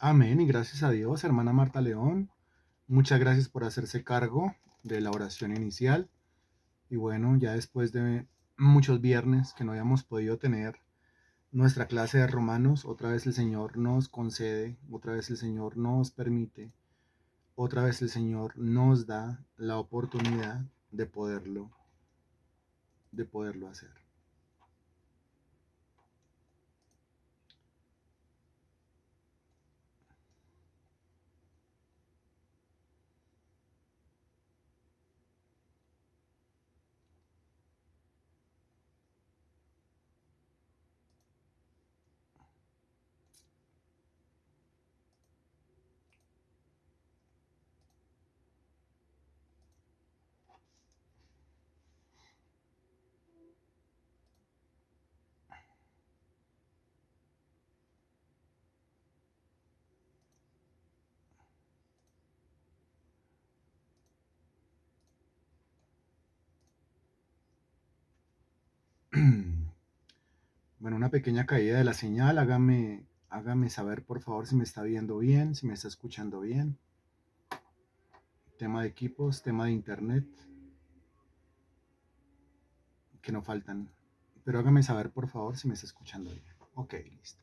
Amén y gracias a Dios, hermana Marta León. Muchas gracias por hacerse cargo de la oración inicial. Y bueno, ya después de muchos viernes que no habíamos podido tener nuestra clase de Romanos, otra vez el Señor nos concede, otra vez el Señor nos permite, otra vez el Señor nos da la oportunidad de poderlo hacer. Bueno, una pequeña caída de la señal. Hágame saber por favor si me está viendo bien, si me está escuchando bien. Tema de equipos, tema de internet, que no faltan. Pero hágame saber por favor si me está escuchando bien. Ok, listo.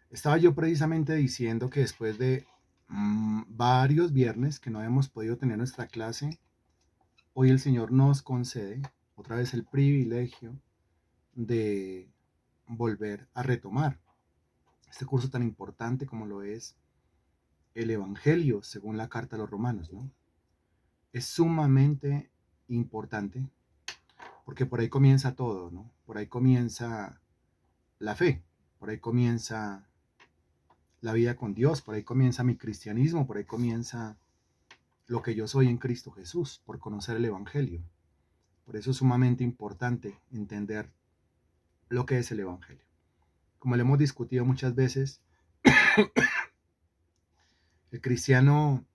Estaba yo precisamente diciendo que después de varios viernes que no hemos podido tener nuestra clase, hoy el Señor nos concede otra vez el privilegio de volver a retomar este curso tan importante como lo es el Evangelio según la carta a los romanos, ¿no? Es sumamente importante porque por ahí comienza todo, ¿no? Por ahí comienza la fe, por ahí comienza la vida con Dios, por ahí comienza mi cristianismo, por ahí comienza lo que yo soy en Cristo Jesús, por conocer el Evangelio. Por eso es sumamente importante entender lo que es el Evangelio. Como lo hemos discutido muchas veces, el cristiano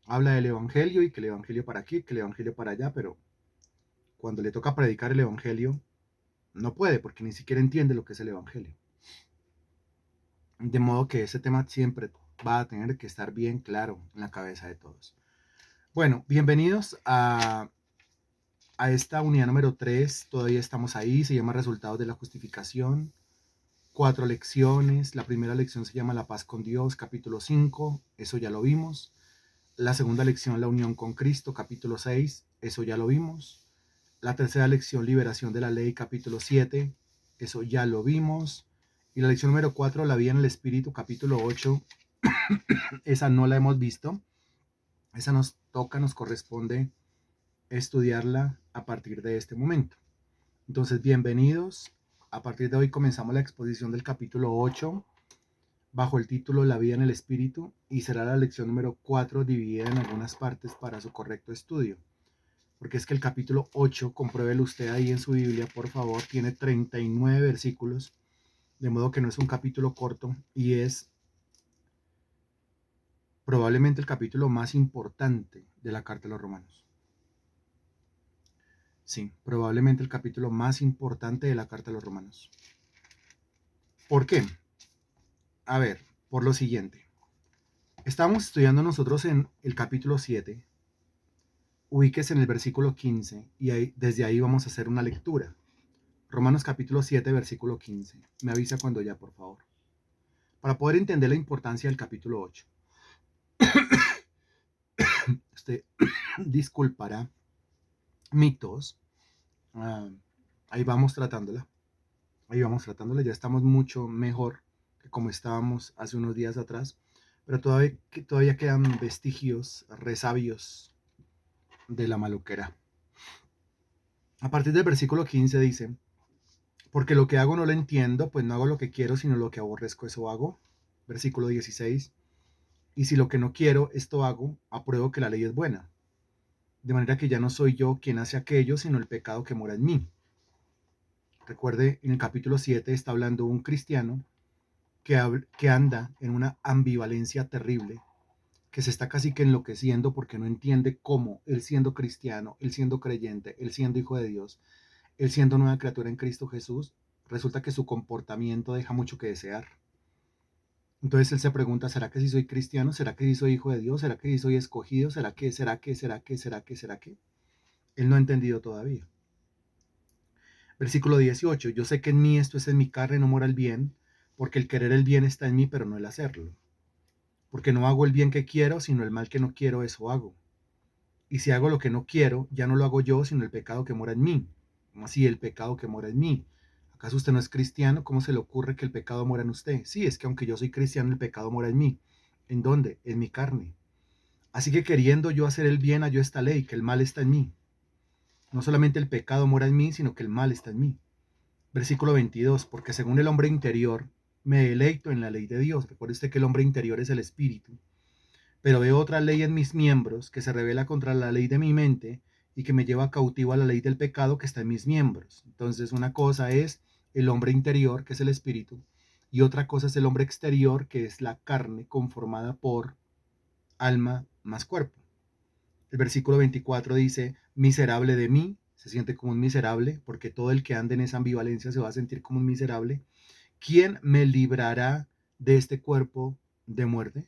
habla del Evangelio y que el Evangelio para aquí, que el Evangelio para allá, pero cuando le toca predicar el Evangelio, no puede porque ni siquiera entiende lo que es el Evangelio. De modo que ese tema siempre va a tener que estar bien claro en la cabeza de todos. Bueno, bienvenidos a esta unidad número 3. Todavía estamos ahí, se llama Resultados de la Justificación. 4 lecciones. La primera lección se llama La paz con Dios, capítulo 5, eso ya lo vimos. La segunda lección, La unión con Cristo, capítulo 6, eso ya lo vimos. La tercera lección, Liberación de la ley, capítulo 7, eso ya lo vimos. Y la lección número 4, La vida en el Espíritu, capítulo 8, esa no la hemos visto. Esa nos corresponde estudiarla a partir de este momento. Entonces, bienvenidos. A partir de hoy comenzamos la exposición del capítulo 8 bajo el título La vida en el Espíritu y será la lección número 4 dividida en algunas partes para su correcto estudio. Porque es que el capítulo 8, compruébelo usted ahí en su Biblia, por favor, tiene 39 versículos, de modo que no es un capítulo corto y es probablemente el capítulo más importante de la carta de los Romanos. Sí, probablemente el capítulo más importante de la carta de los Romanos. ¿Por qué? A ver, por lo siguiente. Estamos estudiando nosotros en el capítulo 7. Ubíquese en el versículo 15 y desde ahí vamos a hacer una lectura. Romanos capítulo 7, versículo 15. Me avisa cuando ya, por favor. Para poder entender la importancia del capítulo 8. Usted disculpará mi tos. Ah, ahí vamos tratándola. Ahí vamos tratándola. Ya estamos mucho mejor que como estábamos hace unos días atrás. Pero todavía quedan vestigios, resabios de la maluquera. A partir del versículo 15 dice: porque lo que hago no lo entiendo, pues no hago lo que quiero, sino lo que aborrezco, eso hago. Versículo 16. Y si lo que no quiero, esto hago, apruebo que la ley es buena. De manera que ya no soy yo quien hace aquello, sino el pecado que mora en mí. Recuerde, en el capítulo 7 está hablando un cristiano que anda en una ambivalencia terrible, que se está casi que enloqueciendo porque no entiende cómo él siendo cristiano, él siendo creyente, él siendo hijo de Dios, él siendo nueva criatura en Cristo Jesús, resulta que su comportamiento deja mucho que desear. Entonces él se pregunta, ¿será que si soy cristiano? ¿Será que si soy hijo de Dios? ¿Será que si soy escogido? ¿Será que? Él no ha entendido todavía. Versículo 18, yo sé que en mí, esto es en mi carne, no mora el bien, porque el querer el bien está en mí, pero no el hacerlo. Porque no hago el bien que quiero, sino el mal que no quiero, eso hago. Y si hago lo que no quiero, ya no lo hago yo, sino el pecado que mora en mí. ¿Cómo así el pecado que mora en mí? ¿Acaso usted no es cristiano? ¿Cómo se le ocurre que el pecado mora en usted? Sí, es que aunque yo soy cristiano, el pecado mora en mí. ¿En dónde? En mi carne. Así que queriendo yo hacer el bien, hallo esta ley, que el mal está en mí. No solamente el pecado mora en mí, sino que el mal está en mí. Versículo 22, porque según el hombre interior, me deleito en la ley de Dios. Recuerde usted que el hombre interior es el espíritu. Pero veo otra ley en mis miembros que se revela contra la ley de mi mente y que me lleva cautivo a la ley del pecado que está en mis miembros. Entonces una cosa es el hombre interior, que es el espíritu, y otra cosa es el hombre exterior, que es la carne conformada por alma más cuerpo. El versículo 24 dice, miserable de mí, se siente como un miserable, porque todo el que ande en esa ambivalencia se va a sentir como un miserable. ¿Quién me librará de este cuerpo de muerte?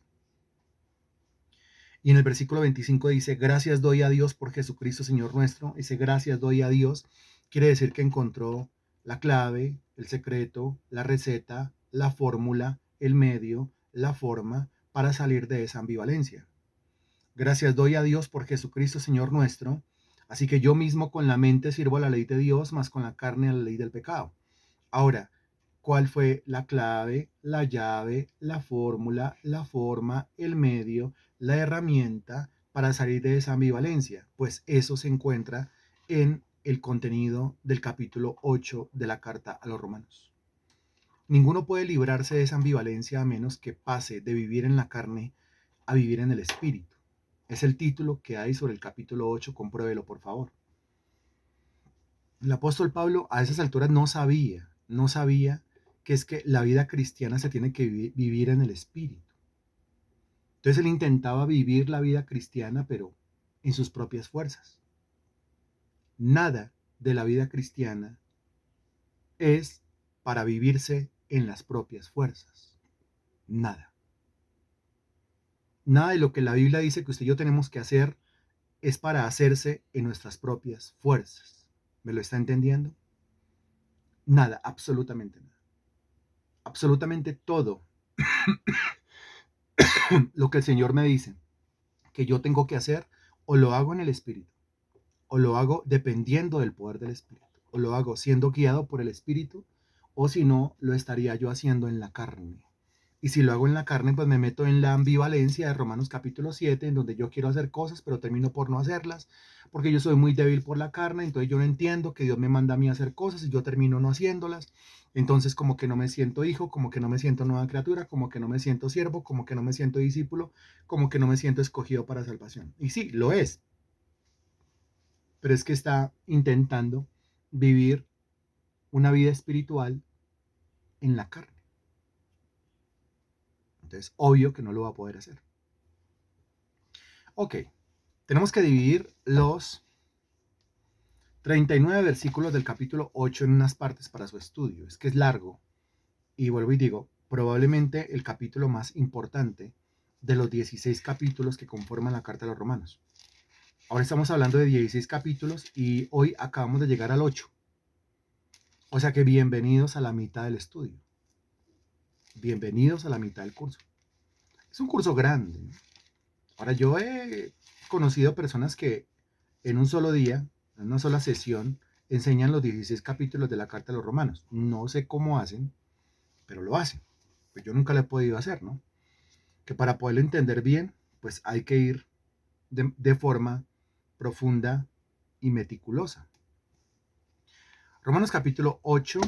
Y en el versículo 25 dice, gracias doy a Dios por Jesucristo, Señor nuestro. Ese gracias doy a Dios quiere decir que encontró la clave, el secreto, la receta, la fórmula, el medio, la forma para salir de esa ambivalencia. Gracias doy a Dios por Jesucristo, Señor nuestro. Así que yo mismo con la mente sirvo a la ley de Dios, más con la carne a la ley del pecado. Ahora, ¿cuál fue la clave, la llave, la fórmula, la forma, el medio, la herramienta para salir de esa ambivalencia? Pues eso se encuentra en el contenido del capítulo 8 de la carta a los romanos. Ninguno puede librarse de esa ambivalencia a menos que pase de vivir en la carne a vivir en el espíritu. Es el título que hay sobre el capítulo 8, compruébelo por favor. El apóstol Pablo a esas alturas no sabía que es que la vida cristiana se tiene que vivir en el espíritu. Entonces él intentaba vivir la vida cristiana, pero en sus propias fuerzas. Nada de la vida cristiana es para vivirse en las propias fuerzas. Nada. Nada de lo que la Biblia dice que usted y yo tenemos que hacer es para hacerse en nuestras propias fuerzas. ¿Me lo está entendiendo? Nada, absolutamente nada. Absolutamente todo lo que el Señor me dice que yo tengo que hacer, o lo hago en el Espíritu, o lo hago dependiendo del poder del Espíritu, o lo hago siendo guiado por el Espíritu, o si no, lo estaría yo haciendo en la carne. Y si lo hago en la carne, pues me meto en la ambivalencia de Romanos capítulo 7, en donde yo quiero hacer cosas, pero termino por no hacerlas, porque yo soy muy débil por la carne, entonces yo no entiendo que Dios me manda a mí a hacer cosas y yo termino no haciéndolas. Entonces como que no me siento hijo, como que no me siento nueva criatura, como que no me siento siervo, como que no me siento discípulo, como que no me siento escogido para salvación. Y sí, lo es, pero es que está intentando vivir una vida espiritual en la carne. Entonces, obvio que no lo va a poder hacer. Ok, tenemos que dividir los 39 versículos del capítulo 8 en unas partes para su estudio. Es que es largo. Y vuelvo y digo, probablemente el capítulo más importante de los 16 capítulos que conforman la carta de los romanos. Ahora estamos hablando de 16 capítulos y hoy acabamos de llegar al 8. O sea que bienvenidos a la mitad del estudio. Bienvenidos a la mitad del curso. Es un curso grande, ¿no? Ahora yo he conocido personas que en un solo día, en una sola sesión, enseñan los 16 capítulos de la carta de los romanos. No sé cómo hacen, pero lo hacen. Pues yo nunca lo he podido hacer, ¿no? Que para poderlo entender bien, pues hay que ir de forma profunda y meticulosa. Romanos capítulo 8,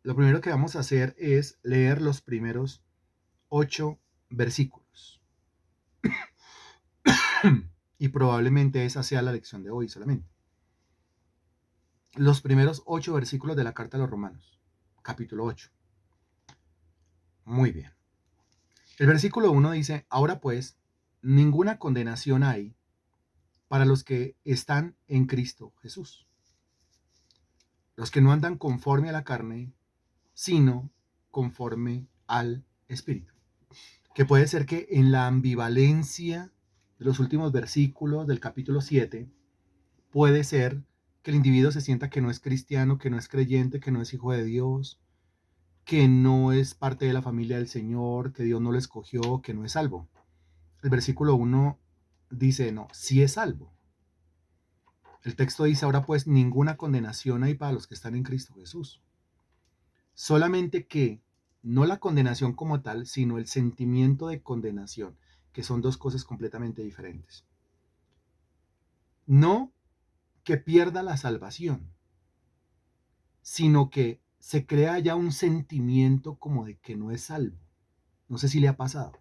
lo primero que vamos a hacer es leer los primeros 8 versículos. Y probablemente esa sea la lección de hoy solamente. Los primeros 8 versículos de la carta a los romanos, capítulo 8. Muy bien. El versículo 1 dice, ahora pues, ninguna condenación hay para los que están en Cristo Jesús. Los que no andan conforme a la carne, sino conforme al Espíritu. que puede ser que en la ambivalencia de los últimos versículos del capítulo 7, puede ser que el individuo se sienta que no es cristiano, que no es creyente, que no es hijo de Dios, que no es parte de la familia del Señor, que Dios no lo escogió, que no es salvo. El versículo 1 dice, no, sí es salvo. El texto dice, ahora pues ninguna condenación hay para los que están en Cristo Jesús. Solamente que no la condenación como tal, sino el sentimiento de condenación, que son dos cosas completamente diferentes. No que pierda la salvación, sino que se crea ya un sentimiento como de que no es salvo. No sé si le ha pasado.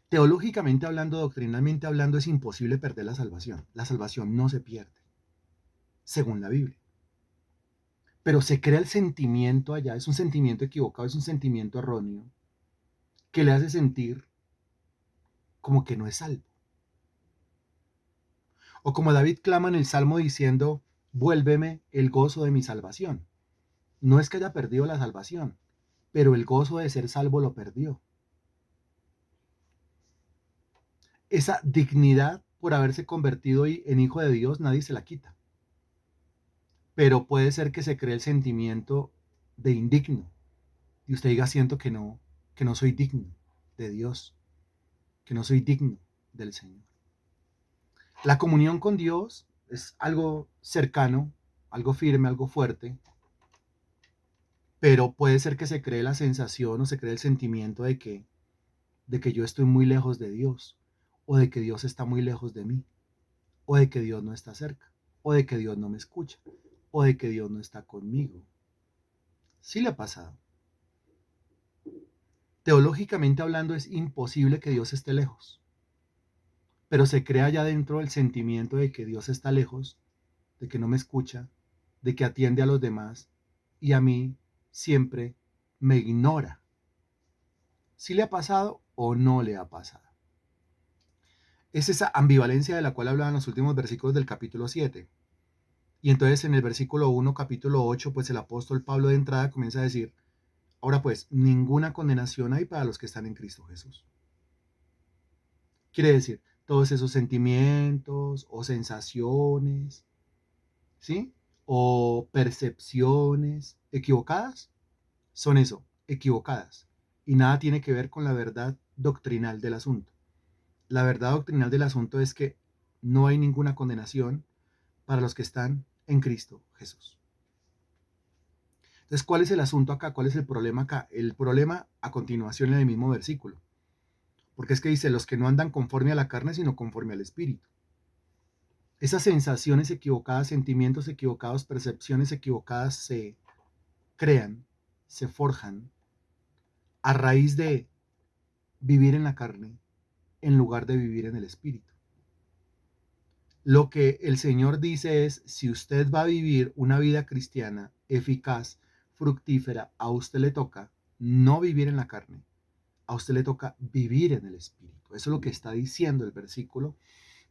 Teológicamente hablando, doctrinalmente hablando, es imposible perder la salvación. La salvación no se pierde, según la Biblia. Pero se crea el sentimiento allá, es un sentimiento equivocado, es un sentimiento erróneo, que le hace sentir como que no es salvo. O como David clama en el Salmo diciendo, vuélveme el gozo de mi salvación. No es que haya perdido la salvación, pero el gozo de ser salvo lo perdió. Esa dignidad por haberse convertido en hijo de Dios, nadie se la quita. Pero puede ser que se cree el sentimiento de indigno. Y usted diga, siento que no soy digno de Dios, que no soy digno del Señor. La comunión con Dios es algo cercano, algo firme, algo fuerte, pero puede ser que se cree la sensación o se cree el sentimiento de que yo estoy muy lejos de Dios, o de que Dios está muy lejos de mí, o de que Dios no está cerca, o de que Dios no me escucha, o de que Dios no está conmigo. Sí le ha pasado. Teológicamente hablando es imposible que Dios esté lejos, pero se crea allá dentro el sentimiento de que Dios está lejos, de que no me escucha, de que atiende a los demás y a mí siempre me ignora. ¿Sí le ha pasado o no le ha pasado? Es esa ambivalencia de la cual hablaban los últimos versículos del capítulo 7. Y entonces en el versículo 1, capítulo 8, pues el apóstol Pablo de entrada comienza a decir, ahora pues, ninguna condenación hay para los que están en Cristo Jesús. Quiere decir, todos esos sentimientos o sensaciones, ¿sí? O percepciones equivocadas, son eso, equivocadas. Y nada tiene que ver con la verdad doctrinal del asunto. La verdad doctrinal del asunto es que no hay ninguna condenación para los que están en Cristo Jesús. Entonces, ¿cuál es el asunto acá? ¿Cuál es el problema acá? El problema a continuación en el mismo versículo. Porque es que dice, los que no andan conforme a la carne, sino conforme al Espíritu. Esas sensaciones equivocadas, sentimientos equivocados, percepciones equivocadas se crean, se forjan a raíz de vivir en la carne en lugar de vivir en el Espíritu. Lo que el Señor dice es, si usted va a vivir una vida cristiana eficaz, fructífera, a usted le toca no vivir en la carne, a usted le toca vivir en el Espíritu. Eso es lo que está diciendo el versículo.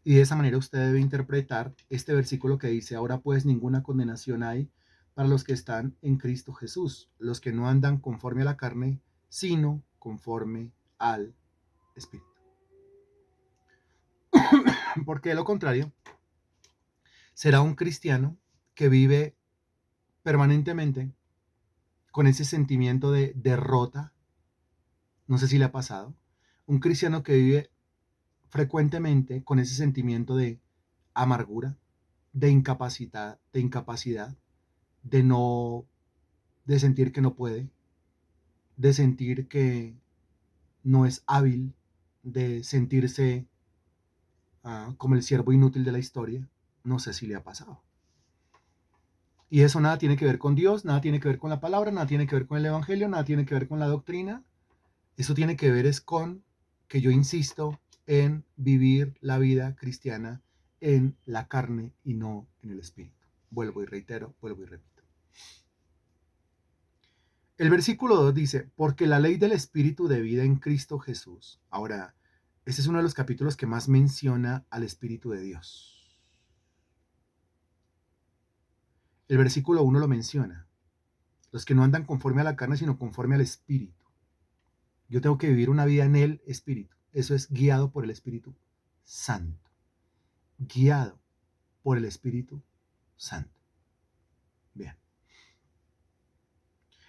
Y de esa manera usted debe interpretar este versículo que dice, ahora pues ninguna condenación hay para los que están en Cristo Jesús, los que no andan conforme a la carne, sino conforme al Espíritu. Porque de lo contrario, será un cristiano que vive permanentemente con ese sentimiento de derrota. No sé si le ha pasado. Un cristiano que vive frecuentemente con ese sentimiento de amargura, de incapacidad, de no, de sentir que no puede, de sentir que no es hábil, de sentirse como el siervo inútil de la historia. No sé si le ha pasado. Y eso nada tiene que ver con Dios, nada tiene que ver con la palabra, nada tiene que ver con el evangelio, nada tiene que ver con la doctrina. Eso tiene que ver es con que yo insisto en vivir la vida cristiana en la carne y no en el espíritu. Vuelvo y reitero, vuelvo y repito. El versículo 2 dice, porque la ley del espíritu de vida en Cristo Jesús. Ahora, este es uno de los capítulos que más menciona al Espíritu de Dios. El versículo 1 lo menciona. Los que no andan conforme a la carne, sino conforme al Espíritu. Yo tengo que vivir una vida en el Espíritu. Eso es guiado por el Espíritu Santo. Guiado por el Espíritu Santo. Bien.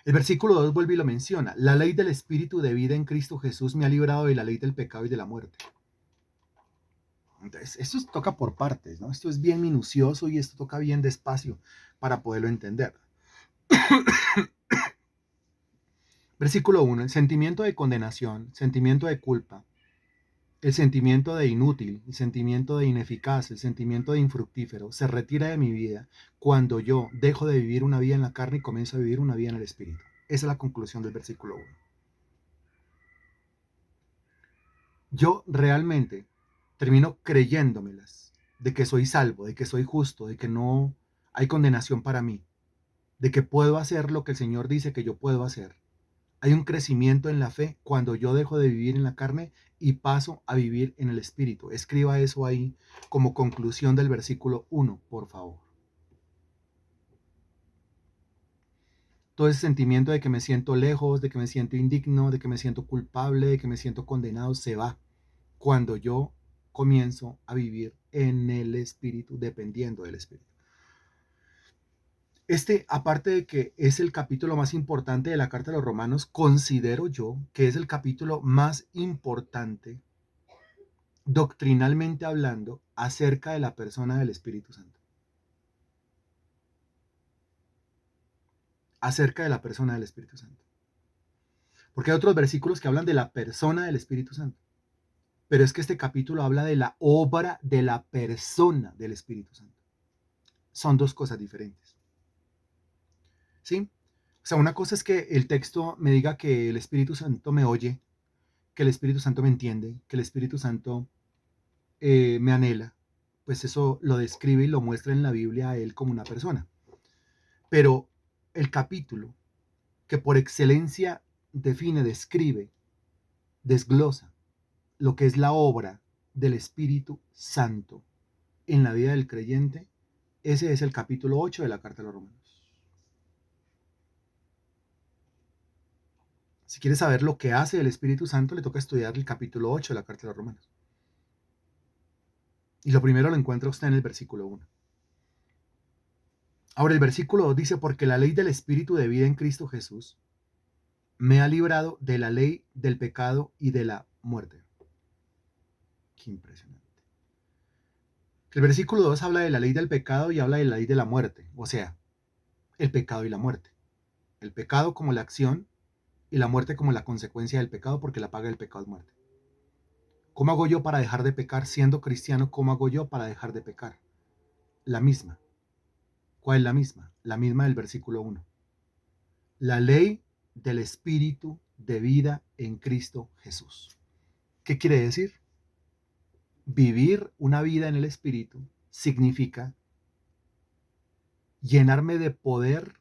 El versículo 2 vuelve y lo menciona. La ley del Espíritu de vida en Cristo Jesús me ha librado de la ley del pecado y de la muerte. Entonces, esto toca por partes, ¿no? Esto es bien minucioso y esto toca bien despacio para poderlo entender. Versículo 1. El sentimiento de condenación, sentimiento de culpa, el sentimiento de inútil, el sentimiento de ineficaz, el sentimiento de infructífero se retira de mi vida cuando yo dejo de vivir una vida en la carne y comienzo a vivir una vida en el Espíritu. Esa es la conclusión del versículo 1. Yo realmente termino creyéndomelas de que soy salvo, de que soy justo, de que no hay condenación para mí, de que puedo hacer lo que el Señor dice que yo puedo hacer. Hay un crecimiento en la fe cuando yo dejo de vivir en la carne y paso a vivir en el Espíritu. Escriba eso ahí como conclusión del versículo 1, por favor. Todo ese sentimiento de que me siento lejos, de que me siento indigno, de que me siento culpable, de que me siento condenado, se va cuando yo comienzo a vivir en el Espíritu, dependiendo del Espíritu. Aparte de que es el capítulo más importante de la Carta de los Romanos, considero yo que es el capítulo más importante, doctrinalmente hablando, acerca de la persona del Espíritu Santo. Acerca de la persona del Espíritu Santo. Porque hay otros versículos que hablan de la persona del Espíritu Santo. Pero es que este capítulo habla de la obra de la persona del Espíritu Santo. Son dos cosas diferentes. ¿Sí? O sea, una cosa es que el texto me diga que el Espíritu Santo me oye, que el Espíritu Santo me entiende, que el Espíritu Santo me anhela. Pues eso lo describe y lo muestra en la Biblia a él como una persona. Pero el capítulo que por excelencia define, describe, desglosa lo que es la obra del Espíritu Santo en la vida del creyente, ese es el capítulo 8 de la Carta de los Romanos. Si quieres saber lo que hace el Espíritu Santo, le toca estudiar el capítulo 8 de la Carta de los Romanos. Y lo primero lo encuentra usted en el versículo 1. Ahora el versículo 2 dice, porque la ley del Espíritu de vida en Cristo Jesús me ha librado de la ley del pecado y de la muerte. Qué impresionante. El versículo 2 habla de la ley del pecado y habla de la ley de la muerte, o sea, el pecado y la muerte. El pecado como la acción y la muerte como la consecuencia del pecado, porque la paga del pecado es muerte. ¿Cómo hago yo para dejar de pecar siendo cristiano? ¿Cómo hago yo para dejar de pecar? La misma. ¿Cuál es la misma? La misma del versículo 1. La ley del Espíritu de vida en Cristo Jesús. ¿Qué quiere decir? Vivir una vida en el Espíritu significa llenarme de poder,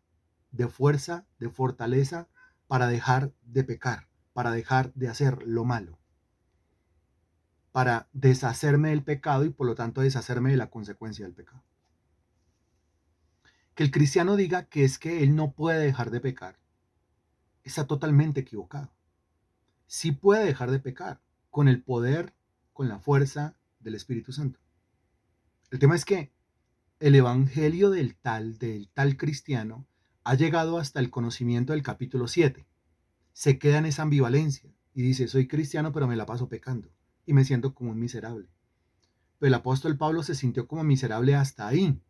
de fuerza, de fortaleza para dejar de pecar, para dejar de hacer lo malo, para deshacerme del pecado y por lo tanto deshacerme de la consecuencia del pecado. Que el cristiano diga que es que él no puede dejar de pecar, está totalmente equivocado. Sí puede dejar de pecar con el poder, con la fuerza del Espíritu Santo. El tema es que el evangelio del tal cristiano ha llegado hasta el conocimiento del capítulo 7. Se queda en esa ambivalencia y dice, soy cristiano pero me la paso pecando y me siento como un miserable. Pero el apóstol Pablo se sintió como miserable hasta ahí,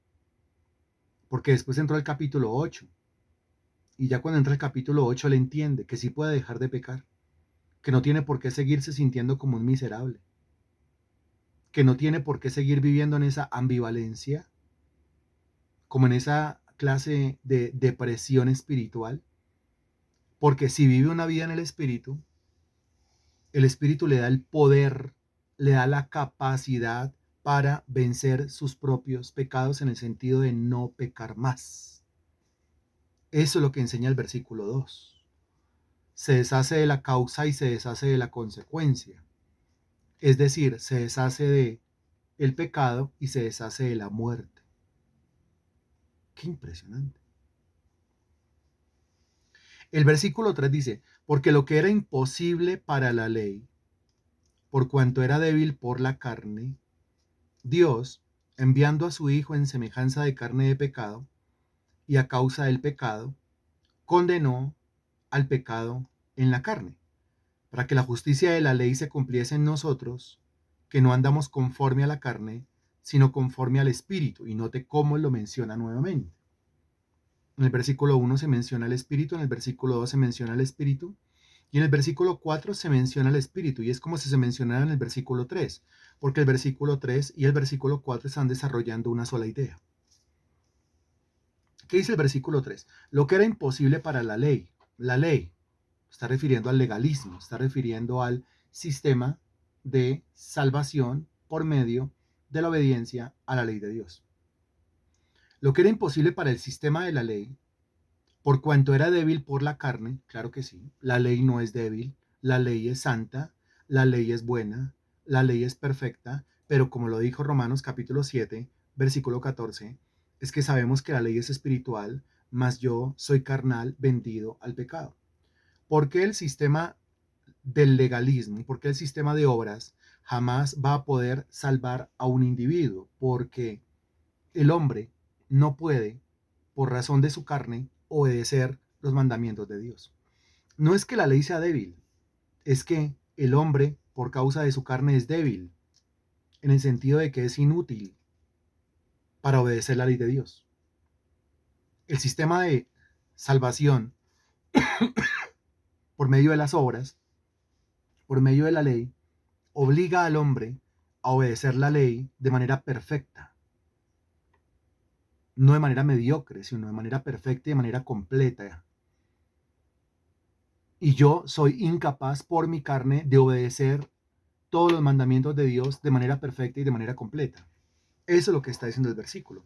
porque después entró al capítulo 8 y ya cuando entra el capítulo 8 él entiende que sí puede dejar de pecar, que no tiene por qué seguirse sintiendo como un miserable, que no tiene por qué seguir viviendo en esa ambivalencia, como en esa clase de depresión espiritual, porque si vive una vida en el Espíritu le da el poder, le da la capacidad para vencer sus propios pecados en el sentido de no pecar más. Eso es lo que enseña el versículo 2. Se deshace de la causa y se deshace de la consecuencia. Es decir, se deshace de el pecado y se deshace de la muerte. Qué impresionante. El versículo 3 dice, Porque lo que era imposible para la ley, por cuanto era débil por la carne, Dios, enviando a su Hijo en semejanza de carne de pecado, y a causa del pecado, condenó al pecado en la carne, para que la justicia de la ley se cumpliese en nosotros, que no andamos conforme a la carne, sino conforme al Espíritu. Y note cómo lo menciona nuevamente. En el versículo 1 se menciona el Espíritu, en el versículo 2 se menciona el Espíritu, y en el versículo 4 se menciona el Espíritu, y es como si se mencionara en el versículo 3, porque el versículo 3 y el versículo 4 están desarrollando una sola idea. ¿Qué dice el versículo 3? Lo que era imposible para la ley, está refiriendo al legalismo, está refiriendo al sistema de salvación por medio de la obediencia a la ley de Dios. Lo que era imposible para el sistema de la ley, por cuanto era débil por la carne, claro que sí, la ley no es débil, la ley es santa, la ley es buena, la ley es perfecta, pero como lo dijo Romanos capítulo 7, versículo 14, es que sabemos que la ley es espiritual, mas yo soy carnal, vendido al pecado. ¿Por qué el sistema del legalismo, por qué el sistema de obras jamás va a poder salvar a un individuo? Porque el hombre no puede, por razón de su carne, obedecer los mandamientos de Dios. No es que la ley sea débil, es que el hombre, por causa de su carne, es débil, en el sentido de que es inútil para obedecer la ley de Dios. El sistema de salvación por medio de las obras, por medio de la ley, obliga al hombre a obedecer la ley de manera perfecta, no de manera mediocre, sino de manera perfecta y de manera completa. Y yo soy incapaz por mi carne de obedecer todos los mandamientos de Dios de manera perfecta y de manera completa. Eso es lo que está diciendo el versículo.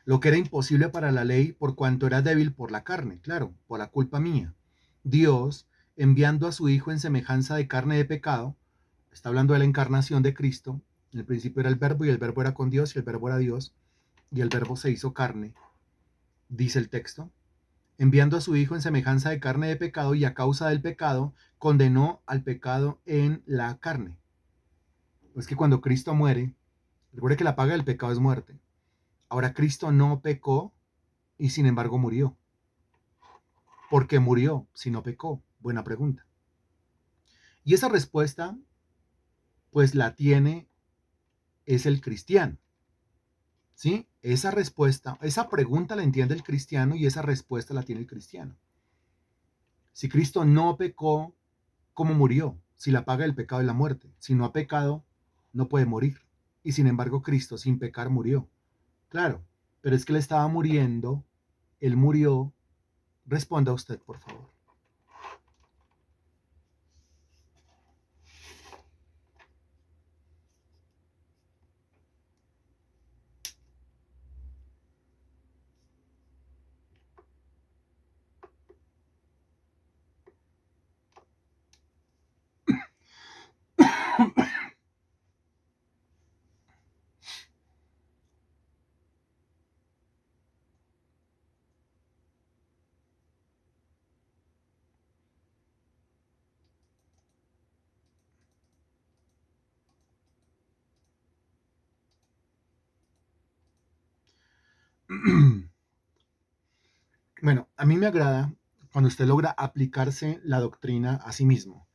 Lo que era imposible para la ley por cuanto era débil por la carne, claro, por la culpa mía. Dios, enviando a su Hijo en semejanza de carne de pecado, está hablando de la encarnación de Cristo. En el principio era el verbo y el verbo era con Dios y el verbo era Dios y el verbo se hizo carne, dice el texto. Enviando a su Hijo en semejanza de carne de pecado y a causa del pecado, condenó al pecado en la carne. Pues que cuando Cristo muere, recuerde que la paga del pecado es muerte. Ahora Cristo no pecó y sin embargo murió. ¿Por qué murió si no pecó? Buena pregunta. Y esa respuesta, pues la tiene, es el cristiano. ¿Sí? Esa respuesta, esa pregunta la entiende el cristiano y esa respuesta la tiene el cristiano. Si Cristo no pecó, ¿cómo murió? Si la paga del pecado es la muerte. Si no ha pecado, no puede morir. Y sin embargo, Cristo sin pecar murió. Claro, pero es que él estaba muriendo, él murió. Responda usted, por favor. Bueno, a mí me agrada cuando usted logra aplicarse la doctrina a sí mismo,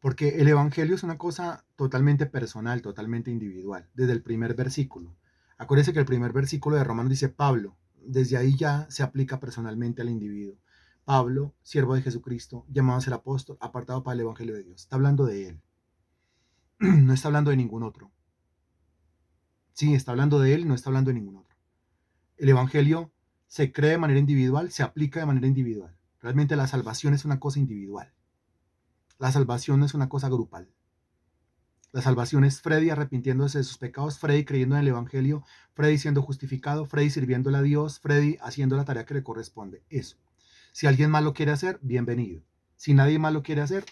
porque el Evangelio es una cosa totalmente personal, totalmente individual, desde el primer versículo. Acuérdese que el primer versículo de Romanos dice Pablo, desde ahí ya se aplica personalmente al individuo. Pablo, siervo de Jesucristo, llamado a ser apóstol, apartado para el Evangelio de Dios. Está hablando de él, no está hablando de ningún otro. Sí, está hablando de él, no está hablando de ningún otro. El Evangelio se cree de manera individual, se aplica de manera individual. Realmente la salvación es una cosa individual. La salvación no es una cosa grupal. La salvación es Freddy arrepintiéndose de sus pecados, Freddy creyendo en el Evangelio, Freddy siendo justificado, Freddy sirviéndole a Dios, Freddy haciendo la tarea que le corresponde. Eso. Si alguien más lo quiere hacer, bienvenido. Si nadie más lo quiere hacer,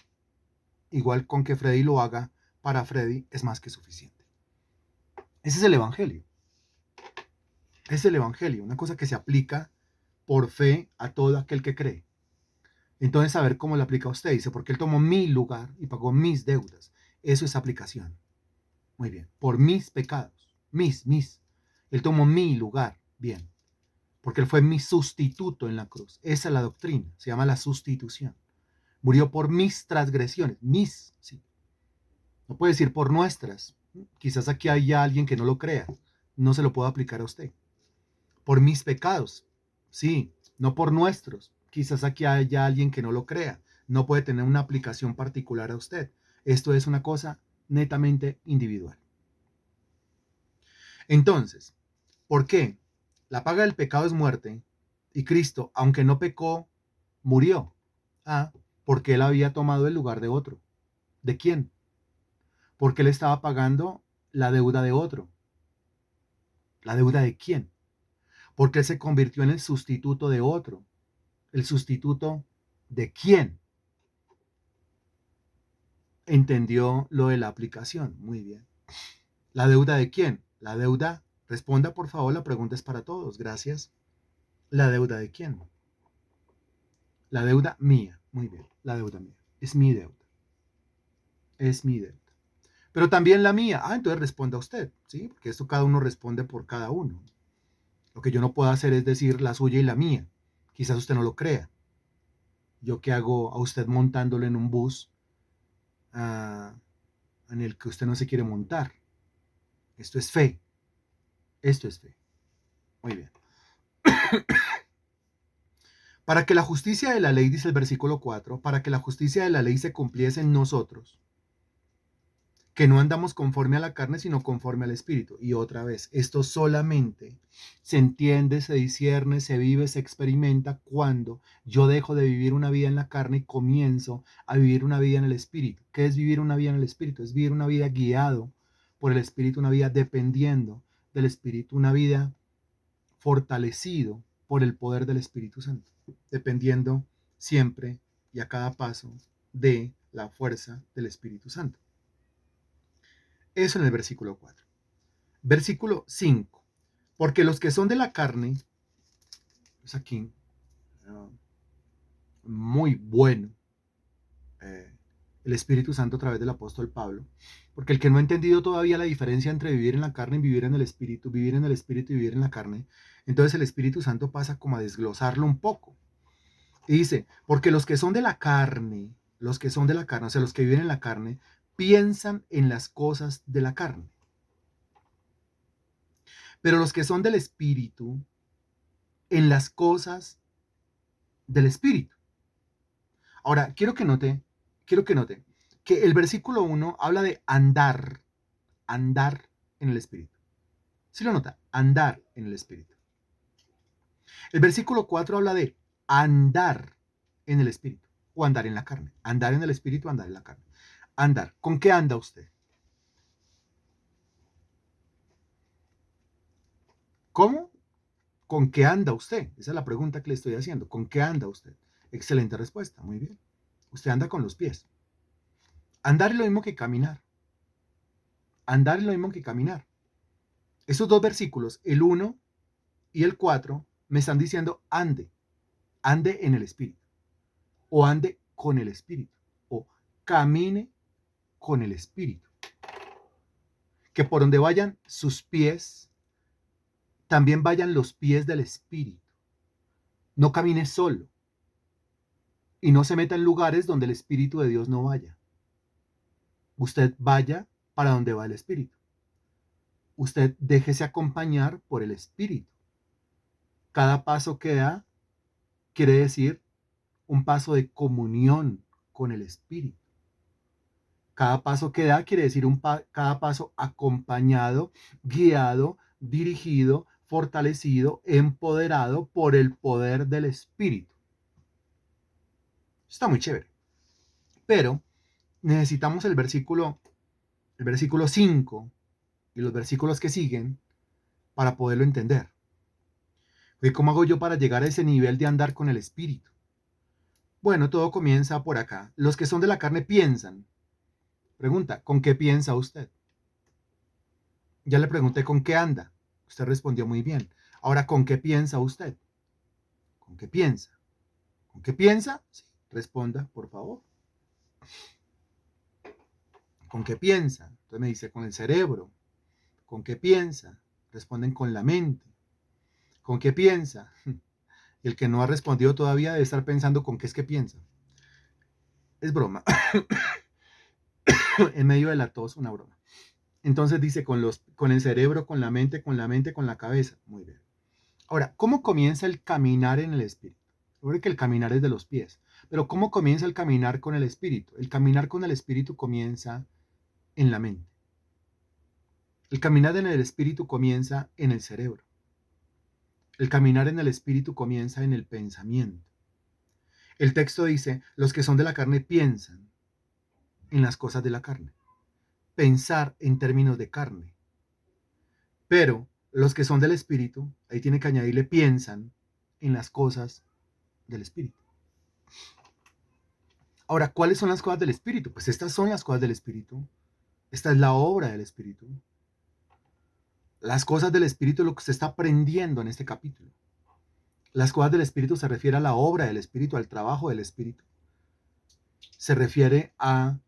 igual con que Freddy lo haga, para Freddy es más que suficiente. Ese es el Evangelio. Es el Evangelio, una cosa que se aplica por fe a todo aquel que cree. Entonces, saber cómo lo aplica a usted. Dice, porque él tomó mi lugar y pagó mis deudas. Eso es aplicación. Muy bien. Por mis pecados. Mis. Él tomó mi lugar. Bien. Porque él fue mi sustituto en la cruz. Esa es la doctrina. Se llama la sustitución. Murió por mis transgresiones. Mis, sí. No puede decir por nuestras. Quizás aquí haya alguien que no lo crea. No se lo puedo aplicar a usted. Por mis pecados. Sí, no por nuestros. Quizás aquí haya alguien que no lo crea. No puede tener una aplicación particular a usted. Esto es una cosa netamente individual. Entonces, ¿por qué? La paga del pecado es muerte y Cristo, aunque no pecó, murió. Ah, porque él había tomado el lugar de otro. ¿De quién? Porque él estaba pagando la deuda de otro. ¿La deuda de quién? Porque él se convirtió en el sustituto de otro. ¿El sustituto de quién? Entendió lo de la aplicación. Muy bien. ¿La deuda de quién? La deuda, responda por favor, la pregunta es para todos. Gracias. ¿La deuda de quién? La deuda mía. Muy bien. La deuda mía. Es mi deuda. Es mi deuda. Pero también la mía. Ah, entonces responda usted. ¿Sí? Porque esto cada uno responde por cada uno. Lo que yo no puedo hacer es decir la suya y la mía. Quizás usted no lo crea. Yo qué hago a usted montándolo en un bus en el que usted no se quiere montar. Esto es fe. Esto es fe. Muy bien. Para que la justicia de la ley, dice el versículo 4, para que la justicia de la ley se cumpliese en nosotros, que no andamos conforme a la carne, sino conforme al Espíritu. Y otra vez, esto solamente se entiende, se discierne, se vive, se experimenta cuando yo dejo de vivir una vida en la carne y comienzo a vivir una vida en el Espíritu. ¿Qué es vivir una vida en el Espíritu? Es vivir una vida guiado por el Espíritu, una vida dependiendo del Espíritu, una vida fortalecido por el poder del Espíritu Santo, dependiendo siempre y a cada paso de la fuerza del Espíritu Santo. Eso en el versículo 4. Versículo 5. Porque los que son de la carne, es aquí muy bueno el Espíritu Santo a través del apóstol Pablo, porque el que no ha entendido todavía la diferencia entre vivir en la carne y vivir en el Espíritu y vivir en la carne, entonces el Espíritu Santo pasa como a desglosarlo un poco. Y dice, porque los que son de la carne, o sea, los que viven en la carne, piensan en las cosas de la carne. Pero los que son del Espíritu, en las cosas del Espíritu. Ahora, quiero que note que el versículo 1 habla de andar en el Espíritu. ¿Sí lo nota? Andar en el Espíritu. El versículo 4 habla de andar en el Espíritu o andar en la carne. Andar en el Espíritu, andar en la carne. Andar. ¿Con qué anda usted? ¿Cómo? ¿Con qué anda usted? Esa es la pregunta que le estoy haciendo. ¿Con qué anda usted? Excelente respuesta. Muy bien. Usted anda con los pies. Andar es lo mismo que caminar. Andar es lo mismo que caminar. Esos dos versículos, el 1 y el 4, me están diciendo ande. Ande en el Espíritu. O ande con el Espíritu. O camine con el Espíritu. Que por donde vayan sus pies, también vayan los pies del Espíritu. No camine solo. Y no se meta en lugares donde el Espíritu de Dios no vaya. Usted vaya para donde va el Espíritu. Usted déjese acompañar por el Espíritu. Cada paso que da quiere decir un paso de comunión con el Espíritu. Cada paso que da quiere decir cada paso acompañado, guiado, dirigido, fortalecido, empoderado por el poder del Espíritu. Está muy chévere. Pero necesitamos el versículo 5 y los versículos que siguen para poderlo entender. ¿Cómo hago yo para llegar a ese nivel de andar con el Espíritu? Bueno, todo comienza por acá. Los que son de la carne piensan. Pregunta, ¿con qué piensa usted? Ya le pregunté con qué anda. Usted respondió muy bien. Ahora, ¿con qué piensa usted? ¿Con qué piensa? ¿Con qué piensa? Sí, Responda, por favor. ¿Con qué piensa? Entonces me dice, con el cerebro. ¿Con qué piensa? Responden con la mente. ¿Con qué piensa? Y el que no ha respondido todavía debe estar pensando con qué es que piensa. Es broma. En medio de la tos, una broma. Entonces dice, con el cerebro, con la mente, con la cabeza. Muy bien. Ahora, ¿cómo comienza el caminar en el espíritu? Recuerden que el caminar es de los pies. Pero ¿cómo comienza el caminar con el espíritu? El caminar con el espíritu comienza en la mente. El caminar en el espíritu comienza en el cerebro. El caminar en el espíritu comienza en el pensamiento. El texto dice, los que son de la carne piensan en las cosas de la carne. Pensar en términos de carne. Pero los que son del espíritu, ahí tiene que añadirle, piensan en las cosas del espíritu. Ahora, ¿cuáles son las cosas del espíritu? Pues estas son las cosas del espíritu. Esta es la obra del espíritu. Las cosas del espíritu es lo que se está aprendiendo en este capítulo. Las cosas del espíritu se refiere a la obra del espíritu, al trabajo del espíritu. Se refiere a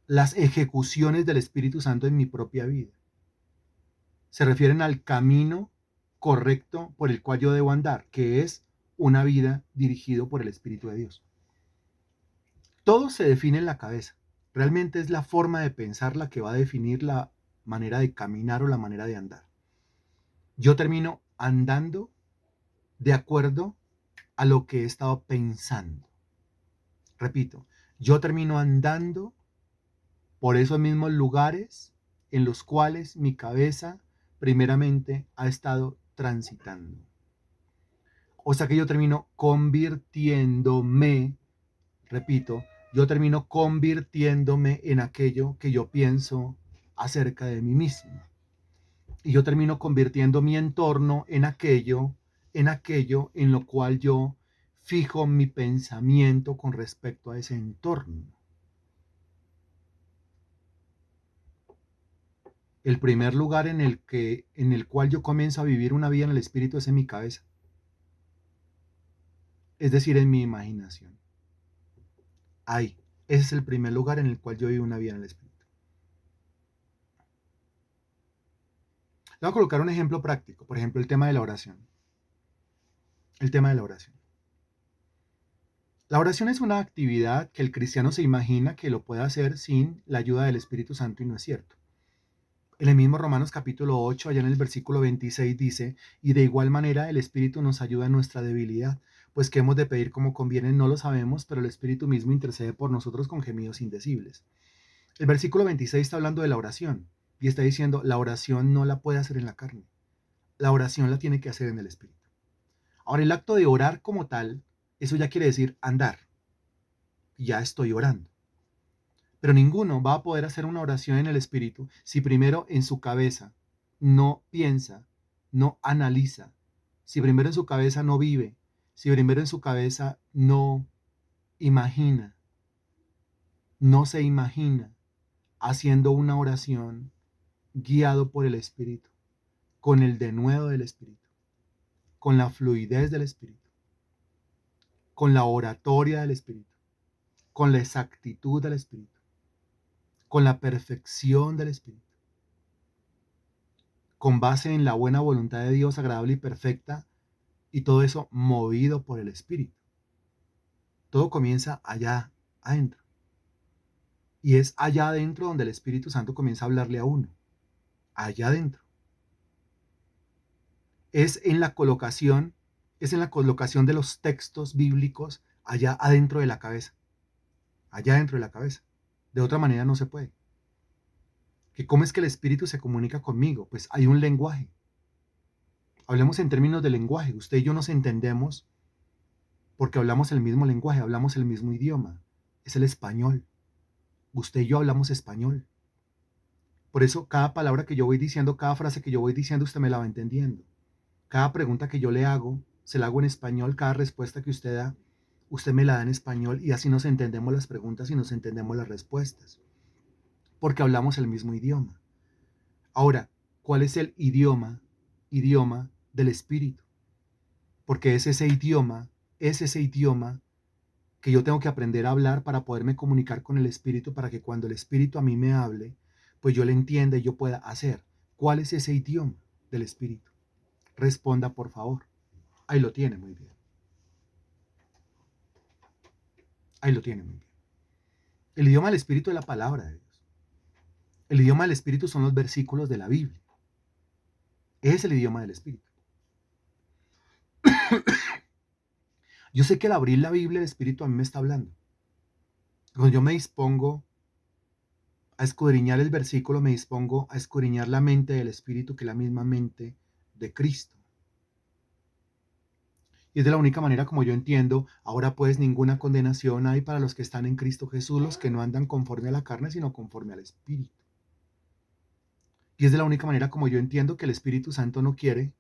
las ejecuciones del Espíritu Santo en mi propia vida. Se refieren al camino correcto por el cual yo debo andar, que es una vida dirigido por el Espíritu de Dios. Todo se define en la cabeza. Realmente es la forma de pensar la que va a definir la manera de caminar o la manera de andar. Yo termino andando de acuerdo a lo que he estado pensando. Repito, yo termino andando por esos mismos lugares en los cuales mi cabeza primeramente ha estado transitando. O sea que yo termino convirtiéndome, repito, yo termino convirtiéndome en aquello que yo pienso acerca de mí mismo. Y yo termino convirtiendo mi entorno en aquello en lo cual yo fijo mi pensamiento con respecto a ese entorno. El primer lugar en el cual yo comienzo a vivir una vida en el espíritu es en mi cabeza, es decir, en mi imaginación. Ahí, ese es el primer lugar en el cual yo vivo una vida en el espíritu. Le voy a colocar un ejemplo práctico, por ejemplo, el tema de la oración. El tema de la oración. La oración es una actividad que el cristiano se imagina que lo puede hacer sin la ayuda del Espíritu Santo y no es cierto. En el mismo Romanos capítulo 8, allá en el versículo 26 dice, y de igual manera el Espíritu nos ayuda en nuestra debilidad, pues que hemos de pedir como conviene no lo sabemos, pero el Espíritu mismo intercede por nosotros con gemidos indecibles. El versículo 26 está hablando de la oración y está diciendo, la oración no la puede hacer en la carne, la oración la tiene que hacer en el Espíritu. Ahora, el acto de orar como tal, eso ya quiere decir andar, ya estoy orando. Pero ninguno va a poder hacer una oración en el espíritu si primero en su cabeza no piensa, no analiza, si primero en su cabeza no vive, si primero en su cabeza no imagina, no se imagina haciendo una oración guiado por el espíritu, con el denuedo del espíritu, con la fluidez del espíritu, con la oratoria del espíritu, con la exactitud del espíritu, con la perfección del espíritu, con base en la buena voluntad de Dios agradable y perfecta, y todo eso movido por el Espíritu. Todo comienza allá adentro. Y es allá adentro donde el Espíritu Santo comienza a hablarle a uno. Allá adentro. Es en la colocación, es en la colocación de los textos bíblicos allá adentro de la cabeza. Allá adentro de la cabeza. De otra manera no se puede. ¿Que cómo es que el Espíritu se comunica conmigo? Pues hay un lenguaje. Hablemos en términos de lenguaje. Usted y yo nos entendemos porque hablamos el mismo lenguaje, hablamos el mismo idioma. Es el español. Usted y yo hablamos español. Por eso cada palabra que yo voy diciendo, cada frase que yo voy diciendo, usted me la va entendiendo. Cada pregunta que yo le hago, se la hago en español. Cada respuesta que usted da, usted me la da en español. Y así nos entendemos las preguntas y nos entendemos las respuestas. Porque hablamos el mismo idioma. Ahora, ¿cuál es el idioma? Idioma del espíritu. Porque es ese idioma que yo tengo que aprender a hablar para poderme comunicar con el Espíritu, para que cuando el Espíritu a mí me hable, pues yo le entienda y yo pueda hacer. ¿Cuál es ese idioma del Espíritu? Responda, por favor. Ahí lo tiene, muy bien. Ahí lo tiene, muy bien. El idioma del Espíritu es la palabra de Dios. El idioma del Espíritu son los versículos de la Biblia. Ese es el idioma del Espíritu. Yo sé que al abrir la Biblia, el Espíritu a mí me está hablando. Cuando yo me dispongo a escudriñar el versículo, me dispongo a escudriñar la mente del Espíritu, que es la misma mente de Cristo. Y es de la única manera como yo entiendo, ahora pues ninguna condenación hay para los que están en Cristo Jesús, los que no andan conforme a la carne, sino conforme al Espíritu. Y es de la única manera como yo entiendo que el Espíritu Santo no quiere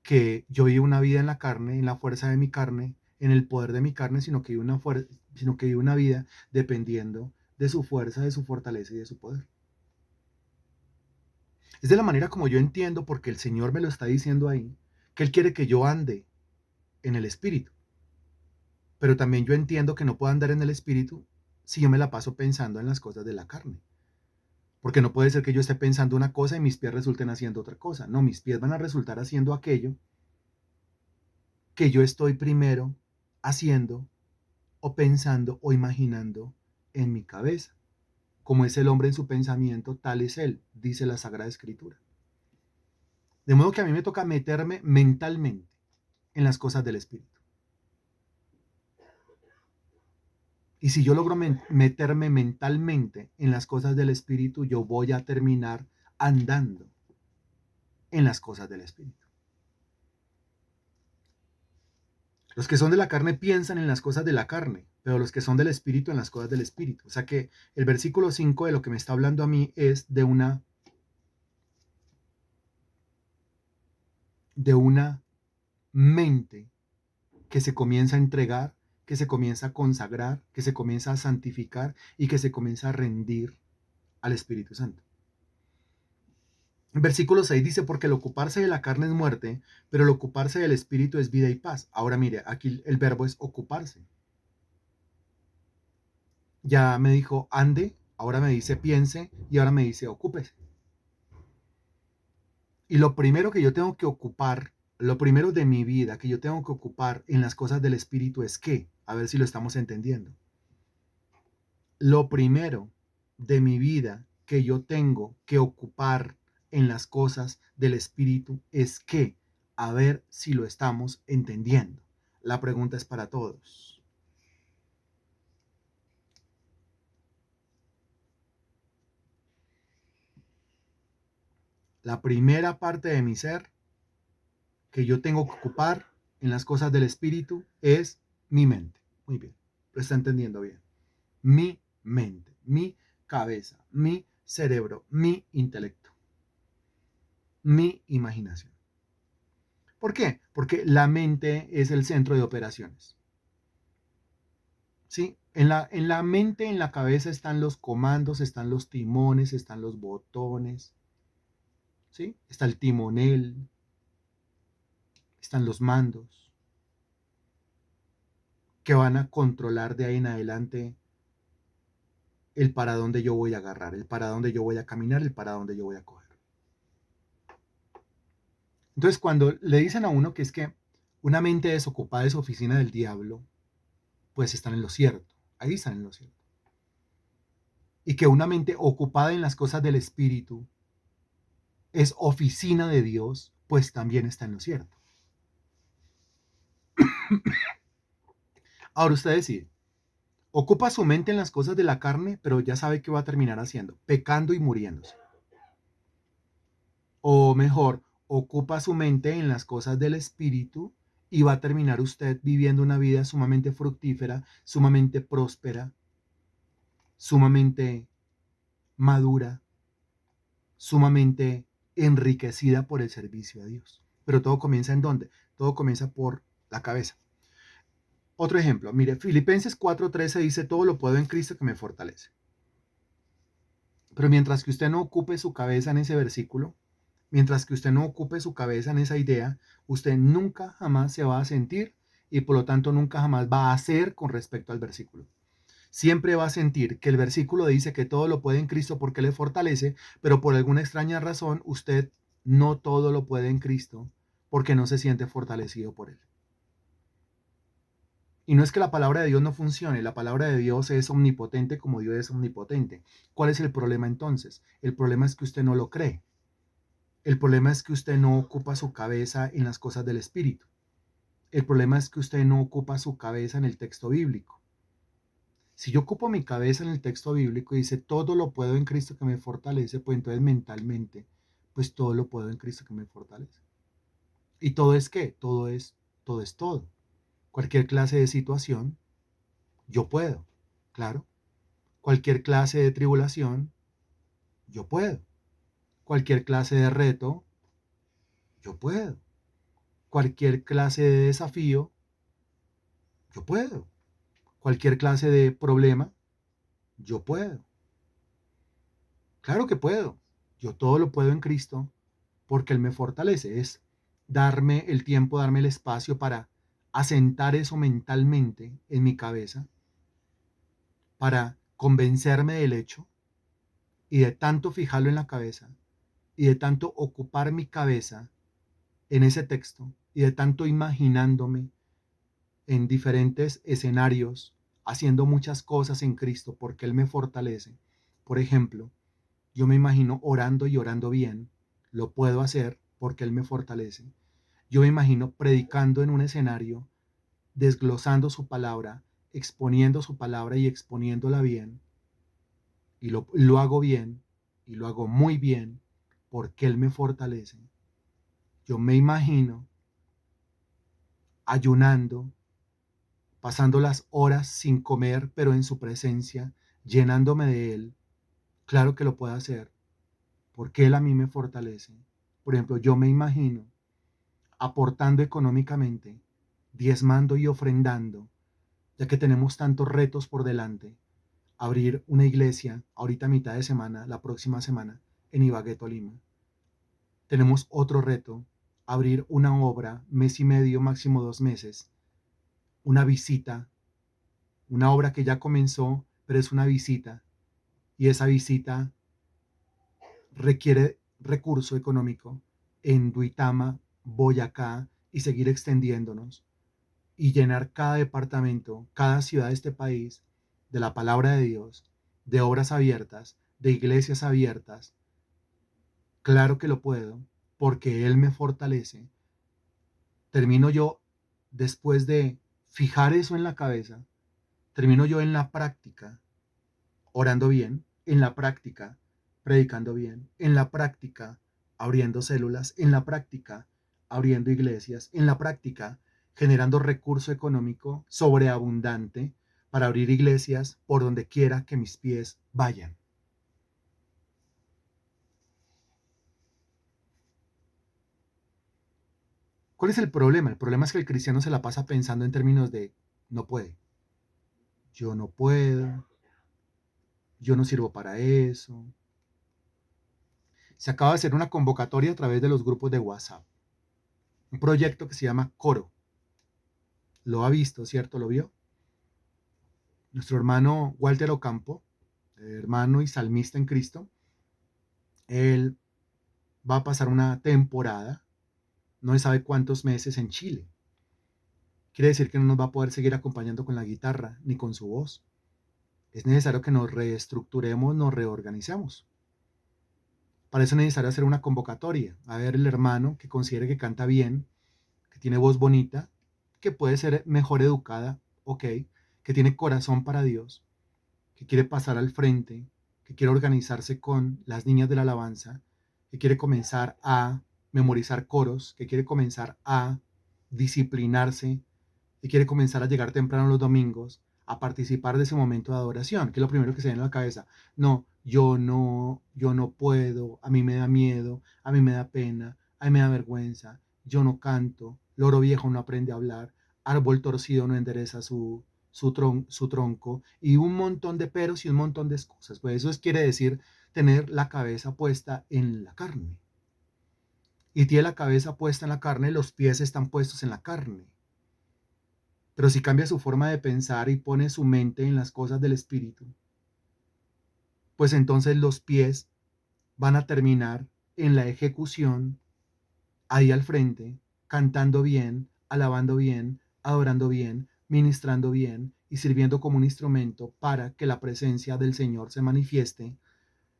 que yo viva una vida en la carne, en la fuerza de mi carne, en el poder de mi carne, sino que viva una vida dependiendo de su fuerza, de su fortaleza y de su poder. Es de la manera como yo entiendo, porque el Señor me lo está diciendo ahí, que Él quiere que yo ande en el Espíritu. Pero también yo entiendo que no puedo andar en el Espíritu si yo me la paso pensando en las cosas de la carne. Porque no puede ser que yo esté pensando una cosa y mis pies resulten haciendo otra cosa. No, mis pies van a resultar haciendo aquello que yo estoy primero haciendo o pensando o imaginando en mi cabeza. Como es el hombre en su pensamiento, tal es él, dice la Sagrada Escritura. De modo que a mí me toca meterme mentalmente en las cosas del Espíritu. Y si yo logro meterme mentalmente en las cosas del Espíritu, yo voy a terminar andando en las cosas del Espíritu. Los que son de la carne piensan en las cosas de la carne, pero los que son del Espíritu en las cosas del Espíritu. O sea que el versículo 5 de lo que me está hablando a mí es de una mente que se comienza a entregar, que se comienza a consagrar, que se comienza a santificar y que se comienza a rendir al Espíritu Santo. Versículo 6 dice, porque el ocuparse de la carne es muerte, pero el ocuparse del Espíritu es vida y paz. Ahora mire, aquí el verbo es ocuparse. Ya me dijo ande, ahora me dice piense y ahora me dice ocúpese. Y lo primero que yo tengo que ocupar, lo primero de mi vida que yo tengo que ocupar en las cosas del Espíritu es ¿qué? A ver si lo estamos entendiendo. Lo primero de mi vida que yo tengo que ocupar en las cosas del Espíritu es ¿qué? A ver si lo estamos entendiendo. La pregunta es para todos. La primera parte de mi ser que yo tengo que ocupar en las cosas del Espíritu es mi mente. Muy bien, lo está entendiendo bien. Mi mente, mi cabeza, mi cerebro, mi intelecto, mi imaginación. ¿Por qué? Porque la mente es el centro de operaciones. ¿Sí? En la mente, en la cabeza están los comandos, están los timones, están los botones, ¿sí? Está el timonel, están los mandos que van a controlar de ahí en adelante el para dónde yo voy a agarrar, el para dónde yo voy a caminar, el para dónde yo voy a coger. Entonces, cuando le dicen a uno que es que una mente desocupada es oficina del diablo, pues están en lo cierto, ahí están en lo cierto. Y que una mente ocupada en las cosas del Espíritu es oficina de Dios, pues también está en lo cierto. Ahora usted decide, ocupa su mente en las cosas de la carne, pero ya sabe qué va a terminar haciendo, pecando y muriéndose. O mejor, ocupa su mente en las cosas del Espíritu y va a terminar usted viviendo una vida sumamente fructífera, sumamente próspera, sumamente madura, sumamente enriquecida por el servicio a Dios. Pero todo comienza ¿en dónde? Todo comienza por la cabeza. Otro ejemplo, mire, Filipenses 4:13 dice, todo lo puedo en Cristo que me fortalece. Pero mientras que usted no ocupe su cabeza en ese versículo, mientras que usted no ocupe su cabeza en esa idea, usted nunca jamás se va a sentir y por lo tanto nunca jamás va a hacer con respecto al versículo. Siempre va a sentir que el versículo dice que todo lo puede en Cristo porque le fortalece, pero por alguna extraña razón usted no todo lo puede en Cristo porque no se siente fortalecido por él. Y no es que la palabra de Dios no funcione, la palabra de Dios es omnipotente como Dios es omnipotente. ¿Cuál es el problema entonces? El problema es que usted no lo cree. El problema es que usted no ocupa su cabeza en las cosas del Espíritu. El problema es que usted no ocupa su cabeza en el texto bíblico. Si yo ocupo mi cabeza en el texto bíblico y dice todo lo puedo en Cristo que me fortalece, pues entonces mentalmente, pues todo lo puedo en Cristo que me fortalece. ¿Y todo es qué? Todo es todo. Cualquier clase de situación, yo puedo, claro. Cualquier clase de tribulación, yo puedo. Cualquier clase de reto, yo puedo. Cualquier clase de desafío, yo puedo. Cualquier clase de problema, yo puedo. Claro que puedo. Yo todo lo puedo en Cristo porque Él me fortalece. Es darme el tiempo, darme el espacio para asentar eso mentalmente en mi cabeza, para convencerme del hecho y de tanto fijarlo en la cabeza y de tanto ocupar mi cabeza en ese texto y de tanto imaginándome en diferentes escenarios, haciendo muchas cosas en Cristo porque Él me fortalece. Por ejemplo, yo me imagino orando y orando bien, lo puedo hacer porque Él me fortalece. Yo me imagino predicando en un escenario, desglosando su palabra, exponiendo su palabra y exponiéndola bien, y lo hago bien, y lo hago muy bien, porque Él me fortalece. Yo me imagino ayunando, pasando las horas sin comer, pero en su presencia, llenándome de Él. Claro que lo puedo hacer, porque Él a mí me fortalece. Por ejemplo, yo me imagino aportando económicamente, diezmando y ofrendando, ya que tenemos tantos retos por delante. Abrir una iglesia ahorita a mitad de semana, la próxima semana, en Ibagué, Tolima. Tenemos otro reto, abrir una obra, mes y medio, máximo 2 meses, una visita, una obra que ya comenzó, pero es una visita, y esa visita requiere recurso económico en Duitama, Boyacá, y seguir extendiéndonos y llenar cada departamento, cada ciudad de este país de la palabra de Dios, de obras abiertas, de iglesias abiertas. Claro que lo puedo, porque Él me fortalece. Termino yo, después de fijar eso en la cabeza, termino yo en la práctica, orando bien, en la práctica, predicando bien, en la práctica, abriendo células, en la práctica, abriendo iglesias, en la práctica, generando recurso económico sobreabundante para abrir iglesias por donde quiera que mis pies vayan. ¿Cuál es el problema? El problema es que el cristiano se la pasa pensando en términos de no puede, yo no puedo, yo no sirvo para eso. Se acaba de hacer una convocatoria a través de los grupos de WhatsApp, un proyecto que se llama Coro. Lo ha visto, ¿cierto? ¿Lo vio? Nuestro hermano Walter Ocampo, hermano y salmista en Cristo, él va a pasar una temporada, no se sabe cuántos meses en Chile. Quiere decir que no nos va a poder seguir acompañando con la guitarra ni con su voz. Es necesario que nos reestructuremos, nos reorganicemos. Para eso es necesario hacer una convocatoria, a ver el hermano que considere que canta bien, que tiene voz bonita, que puede ser mejor educada, ok, que tiene corazón para Dios, que quiere pasar al frente, que quiere organizarse con las niñas de la alabanza, que quiere comenzar a memorizar coros, que quiere comenzar a disciplinarse, que quiere comenzar a llegar temprano los domingos, a participar de ese momento de adoración, que es lo primero que se viene a la cabeza. No, yo no puedo, a mí me da miedo, a mí me da pena, a mí me da vergüenza, yo no canto, loro viejo no aprende a hablar, árbol torcido no endereza su tronco, y un montón de peros y un montón de excusas. Pues eso quiere decir tener la cabeza puesta en la carne. Y tiene la cabeza puesta en la carne, los pies están puestos en la carne. Pero si cambia su forma de pensar y pone su mente en las cosas del espíritu, pues entonces los pies van a terminar en la ejecución, ahí al frente, cantando bien, alabando bien, adorando bien, ministrando bien y sirviendo como un instrumento para que la presencia del Señor se manifieste,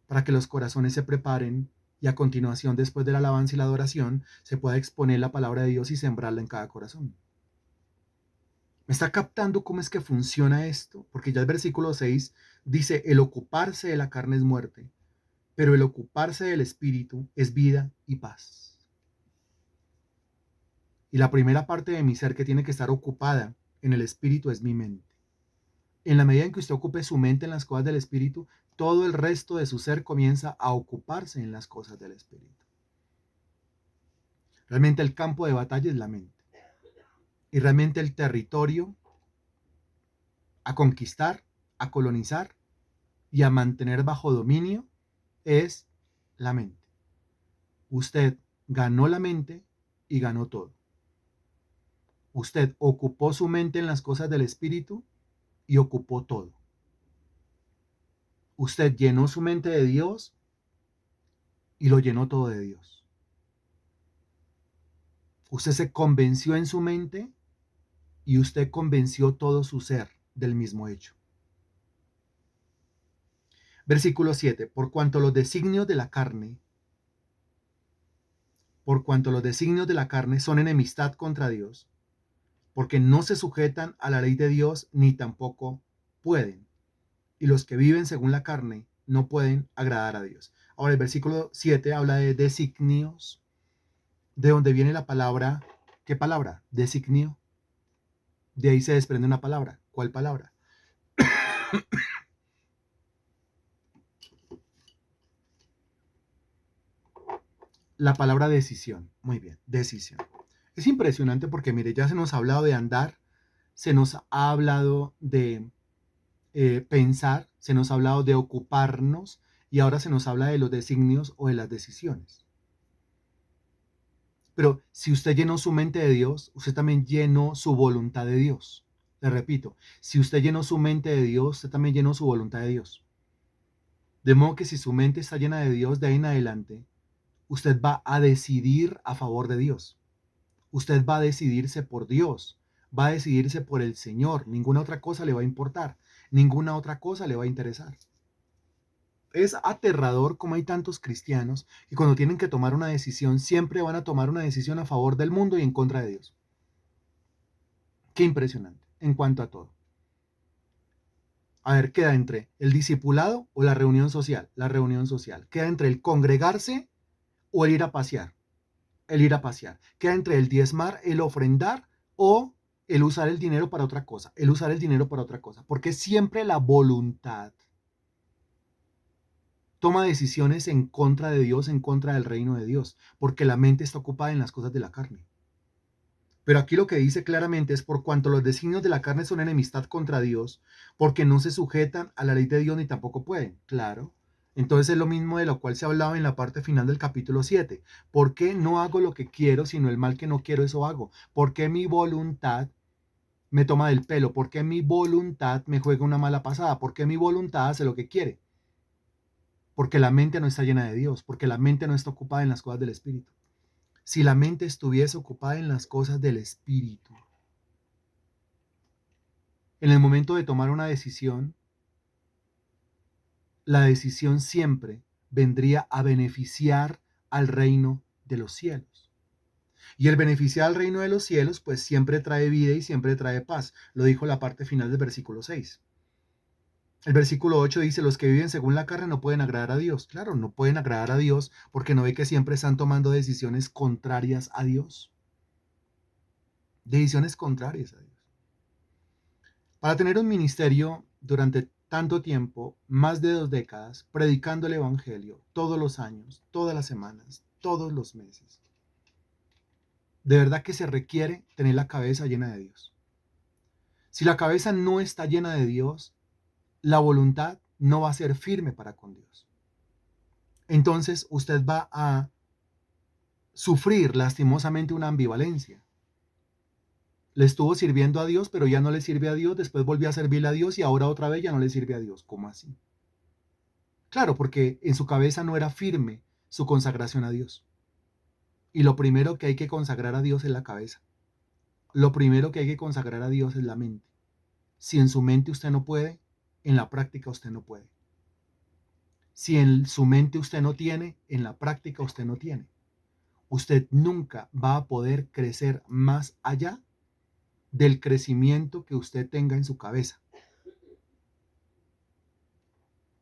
para que los corazones se preparen y a continuación, después de la alabanza y la adoración, se pueda exponer la palabra de Dios y sembrarla en cada corazón. ¿Me está captando cómo es que funciona esto? Porque ya el versículo 6 dice, el ocuparse de la carne es muerte, pero el ocuparse del espíritu es vida y paz. Y la primera parte de mi ser que tiene que estar ocupada en el espíritu es mi mente. En la medida en que usted ocupe su mente en las cosas del espíritu, todo el resto de su ser comienza a ocuparse en las cosas del espíritu. Realmente el campo de batalla es la mente. Y realmente el territorio a conquistar, a colonizar y a mantener bajo dominio es la mente. Usted ganó la mente y ganó todo. Usted ocupó su mente en las cosas del espíritu y ocupó todo. Usted llenó su mente de Dios y lo llenó todo de Dios. Usted se convenció en su mente y usted convenció todo su ser del mismo hecho. Versículo 7. Por cuanto los designios de la carne son enemistad contra Dios, porque no se sujetan a la ley de Dios ni tampoco pueden. Y los que viven según la carne no pueden agradar a Dios. Ahora el versículo 7 habla de designios, de donde viene la palabra, ¿qué palabra? Designio. De ahí se desprende una palabra. ¿Cuál palabra? La palabra decisión. Muy bien, decisión. Es impresionante porque, mire, ya se nos ha hablado de andar, se nos ha hablado de pensar, se nos ha hablado de ocuparnos y ahora se nos habla de los designios o de las decisiones. Pero si usted llenó su mente de Dios, usted también llenó su voluntad de Dios. Le repito, si usted llenó su mente de Dios, usted también llenó su voluntad de Dios. De modo que si su mente está llena de Dios, de ahí en adelante, usted va a decidir a favor de Dios. Usted va a decidirse por Dios, va a decidirse por el Señor. Ninguna otra cosa le va a importar, ninguna otra cosa le va a interesar. Es aterrador como hay tantos cristianos que cuando tienen que tomar una decisión siempre van a tomar una decisión a favor del mundo y en contra de Dios. Qué impresionante en cuanto a todo. A ver, queda entre el discipulado o la reunión social. La reunión social. Queda entre el congregarse o el ir a pasear. El ir a pasear. Queda entre el diezmar, el ofrendar o el usar el dinero para otra cosa. El usar el dinero para otra cosa. Porque siempre la voluntad toma decisiones en contra de Dios, en contra del reino de Dios. Porque la mente está ocupada en las cosas de la carne. Pero aquí lo que dice claramente es por cuanto los designios de la carne son enemistad contra Dios, porque no se sujetan a la ley de Dios ni tampoco pueden. Claro. Entonces es lo mismo de lo cual se hablaba en la parte final del capítulo 7. ¿Por qué no hago lo que quiero, sino el mal que no quiero, eso hago? ¿Por qué mi voluntad me toma del pelo? ¿Por qué mi voluntad me juega una mala pasada? ¿Por qué mi voluntad hace lo que quiere? Porque la mente no está llena de Dios, porque la mente no está ocupada en las cosas del Espíritu. Si la mente estuviese ocupada en las cosas del Espíritu, en el momento de tomar una decisión, la decisión siempre vendría a beneficiar al reino de los cielos. Y el beneficiar al reino de los cielos, pues siempre trae vida y siempre trae paz. Lo dijo la parte final del versículo 6. El versículo 8 dice, los que viven según la carne no pueden agradar a Dios. Claro, no pueden agradar a Dios porque no ve que siempre están tomando decisiones contrarias a Dios. Decisiones contrarias a Dios. Para tener un ministerio durante tanto tiempo, más de 2 décadas, predicando el Evangelio todos los años, todas las semanas, todos los meses, de verdad que se requiere tener la cabeza llena de Dios. Si la cabeza no está llena de Dios, la voluntad no va a ser firme para con Dios. Entonces usted va a sufrir lastimosamente una ambivalencia. Le estuvo sirviendo a Dios, pero ya no le sirve a Dios, después volvió a servirle a Dios y ahora otra vez ya no le sirve a Dios. ¿Cómo así? Claro, porque en su cabeza no era firme su consagración a Dios. Y lo primero que hay que consagrar a Dios es la cabeza. Lo primero que hay que consagrar a Dios es la mente. Si en su mente usted no puede, en la práctica usted no puede. Si en su mente usted no tiene, en la práctica usted no tiene. Usted nunca va a poder crecer más allá del crecimiento que usted tenga en su cabeza.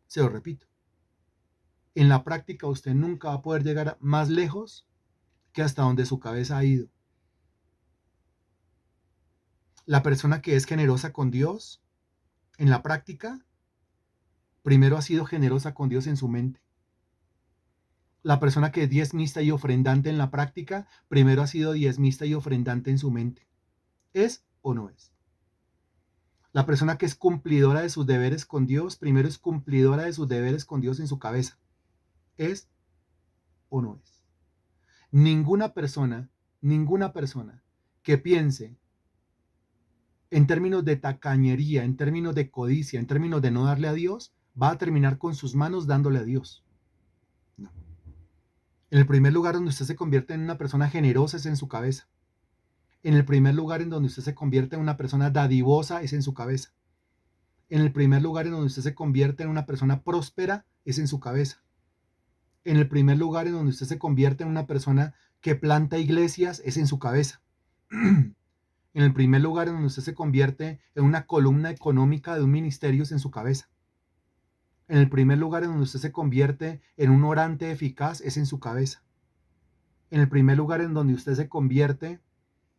Se lo repito. En la práctica usted nunca va a poder llegar más lejos que hasta donde su cabeza ha ido. La persona que es generosa con Dios, en la práctica, primero ha sido generosa con Dios en su mente. La persona que es diezmista y ofrendante en la práctica, primero ha sido diezmista y ofrendante en su mente. ¿Es o no es? La persona que es cumplidora de sus deberes con Dios, primero es cumplidora de sus deberes con Dios en su cabeza. ¿Es o no es? Ninguna persona que piense en términos de tacañería, en términos de codicia, en términos de no darle a Dios, va a terminar con sus manos dándole a Dios. No. En el primer lugar donde usted se convierte en una persona generosa es en su cabeza. En el primer lugar en donde usted se convierte en una persona dadivosa es en su cabeza. En el primer lugar en donde usted se convierte en una persona próspera es en su cabeza. En el primer lugar en donde usted se convierte en una persona que planta iglesias es en su cabeza. En el primer lugar en donde usted se convierte en una columna económica de un ministerio es en su cabeza. En el primer lugar en donde usted se convierte en un orante eficaz es en su cabeza. En el primer lugar en donde usted se convierte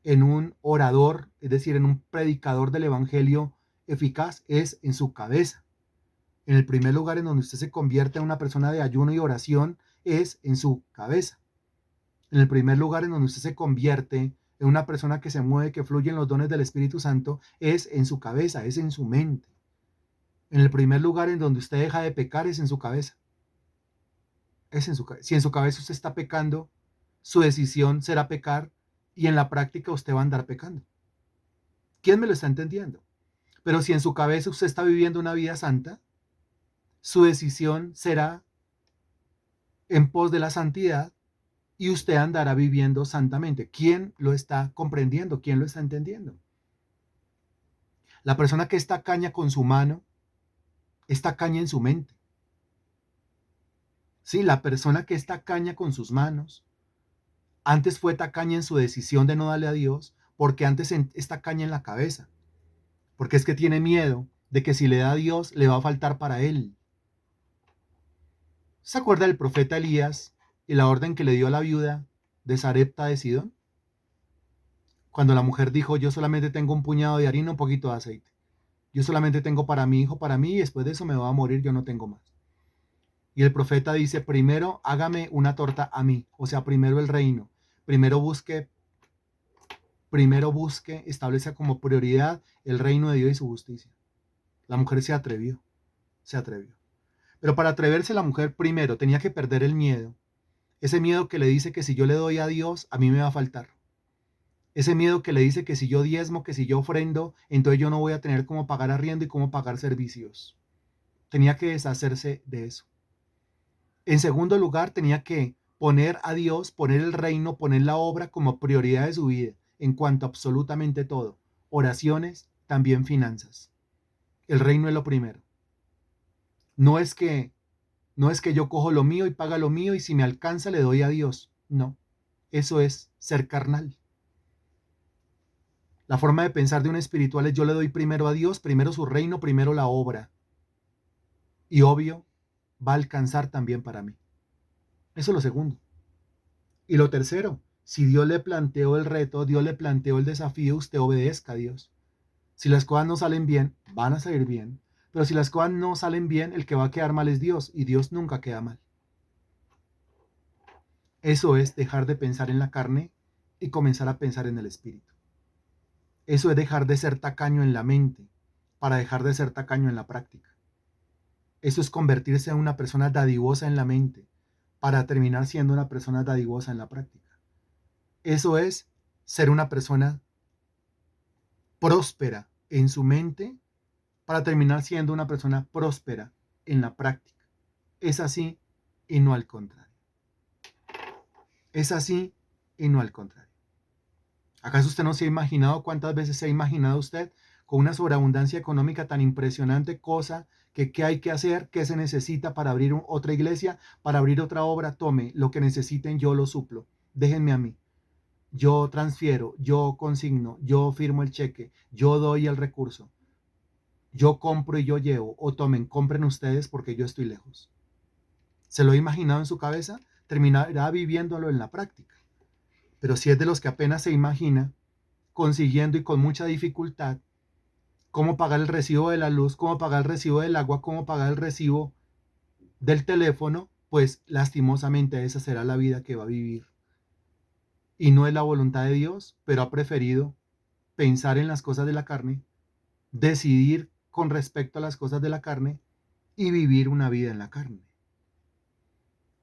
en un orador, es decir, en un predicador del evangelio eficaz, es en su cabeza. En el primer lugar en donde usted se convierte en una persona de ayuno y oración es en su cabeza. En el primer lugar en donde usted se convierte en una persona que se mueve, que fluye en los dones del Espíritu Santo, es en su cabeza, es en su mente. En el primer lugar en donde usted deja de pecar es en su cabeza. Es en su cabeza. Si en su cabeza usted está pecando, su decisión será pecar y en la práctica usted va a andar pecando. ¿Quién me lo está entendiendo? Pero si en su cabeza usted está viviendo una vida santa, su decisión será en pos de la santidad y usted andará viviendo santamente. ¿Quién lo está comprendiendo? ¿Quién lo está entendiendo? La persona que es tacaña con su mano, es tacaña en su mente. Sí, la persona que es tacaña con sus manos, antes fue tacaña en su decisión de no darle a Dios, porque antes es tacaña en la cabeza, porque es que tiene miedo de que si le da a Dios, le va a faltar para él. ¿Se acuerda del profeta Elías y la orden que le dio a la viuda de Sarepta de Sidón? Cuando la mujer dijo, yo solamente tengo un puñado de harina, un poquito de aceite. Yo solamente tengo para mi hijo, para mí, y después de eso me voy a morir, yo no tengo más. Y el profeta dice, primero hágame una torta a mí, o sea, primero el reino, primero busque, establezca como prioridad el reino de Dios y su justicia. La mujer se atrevió. Pero para atreverse la mujer primero tenía que perder el miedo, ese miedo que le dice que si yo le doy a Dios, a mí me va a faltar. Ese miedo que le dice que si yo diezmo, que si yo ofrendo, entonces yo no voy a tener cómo pagar arriendo y cómo pagar servicios. Tenía que deshacerse de eso. En segundo lugar, tenía que poner a Dios, poner el reino, poner la obra como prioridad de su vida en cuanto a absolutamente todo. Oraciones, también finanzas. El reino es lo primero. No es que, no es que yo cojo lo mío y paga lo mío y si me alcanza le doy a Dios. No, eso es ser carnal. La forma de pensar de un espiritual es yo le doy primero a Dios, primero su reino, primero la obra. Y obvio, va a alcanzar también para mí. Eso es lo segundo. Y lo tercero, si Dios le planteó el reto, Dios le planteó el desafío, usted obedezca a Dios. Si las cosas no salen bien, van a salir bien. Pero si las cosas no salen bien, el que va a quedar mal es Dios y Dios nunca queda mal. Eso es dejar de pensar en la carne y comenzar a pensar en el espíritu. Eso es dejar de ser tacaño en la mente para dejar de ser tacaño en la práctica. Eso es convertirse en una persona dadivosa en la mente para terminar siendo una persona dadivosa en la práctica. Eso es ser una persona próspera en su mente para terminar siendo una persona próspera en la práctica. Es así y no al contrario. Es así y no al contrario. ¿Acaso usted no se ha imaginado cuántas veces se ha imaginado usted con una sobreabundancia económica tan impresionante, cosa que qué hay que hacer, qué se necesita para abrir otra iglesia, para abrir otra obra? Tome lo que necesiten, yo lo suplo. Déjenme a mí. Yo transfiero, yo consigno, yo firmo el cheque, yo doy el recurso. Yo compro y yo llevo. O tomen, compren ustedes porque yo estoy lejos. ¿Se lo ha imaginado en su cabeza? Terminará viviéndolo en la práctica. Pero si es de los que apenas se imagina, consiguiendo y con mucha dificultad, cómo pagar el recibo de la luz, cómo pagar el recibo del agua, cómo pagar el recibo del teléfono, pues lastimosamente esa será la vida que va a vivir. Y no es la voluntad de Dios, pero ha preferido pensar en las cosas de la carne, decidir con respecto a las cosas de la carne y vivir una vida en la carne.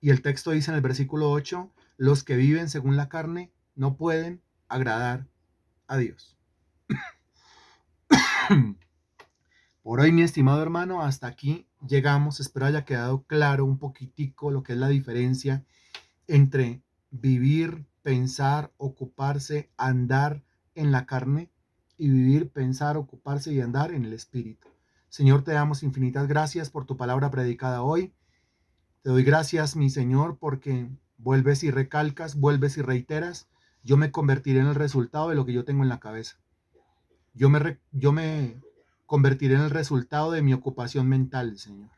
Y el texto dice en el versículo 8, los que viven según la carne no pueden agradar a Dios. Por hoy, mi estimado hermano, hasta aquí llegamos. Espero haya quedado claro un poquitico lo que es la diferencia entre vivir, pensar, ocuparse, andar en la carne y vivir, pensar, ocuparse y andar en el espíritu. Señor, te damos infinitas gracias por tu palabra predicada hoy. Te doy gracias, mi Señor, porque vuelves y recalcas, vuelves y reiteras. Yo me convertiré en el resultado de lo que yo tengo en la cabeza. Yo me convertiré en el resultado de mi ocupación mental, Señor.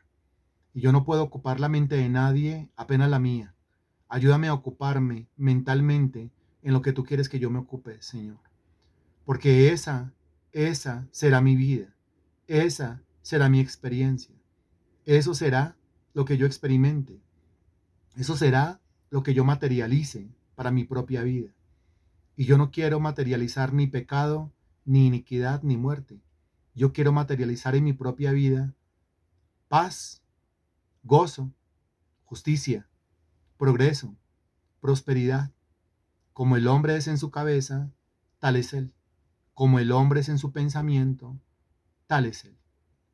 Y yo no puedo ocupar la mente de nadie, apenas la mía. Ayúdame a ocuparme mentalmente en lo que tú quieres que yo me ocupe, Señor. Porque esa será mi vida. Esa será mi experiencia. Eso será lo que yo experimente. Eso será lo que yo materialice para mi propia vida. Y yo no quiero materializar ni pecado, ni iniquidad, ni muerte. Yo quiero materializar en mi propia vida paz, gozo, justicia, progreso, prosperidad. Como el hombre es en su cabeza, tal es él. Como el hombre es en su pensamiento, tal es él.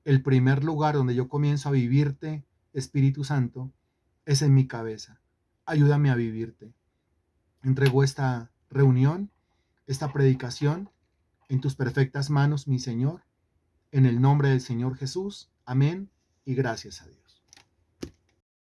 El primer lugar donde yo comienzo a vivirte, Espíritu Santo, es en mi cabeza. Ayúdame a vivirte. Entrego esta reunión, esta predicación, en tus perfectas manos, mi Señor, en el nombre del Señor Jesús. Amén y gracias a Dios.